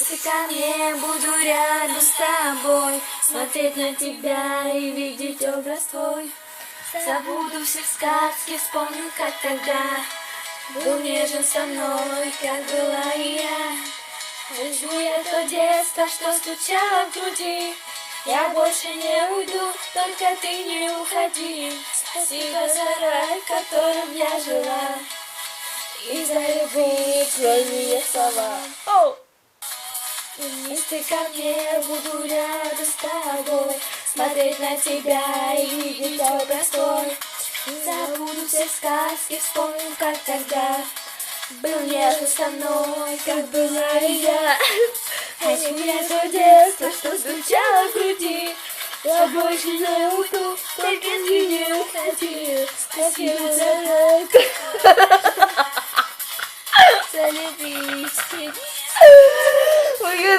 Если ко мне буду рядом с тобой, смотреть на тебя и видеть образ твой. Забуду все сказки, вспомню, как тогда был нежен со мной, как была и я. Возьму я то детство, что стучало в груди. Я больше не уйду, только ты не уходи. Спасибо за рай, в котором я жила, и за любые твои слова. Если ко мне буду рядом с тобой, смотреть на тебя и видеть образ твой. Забуду все сказки, вспомню, как тогда был нежен со мной, как была и я. Возьму я то детство, что стучало в груди. Я больше не уйду, только ты не уходи. Спасибо за рай, за любить. Ой, я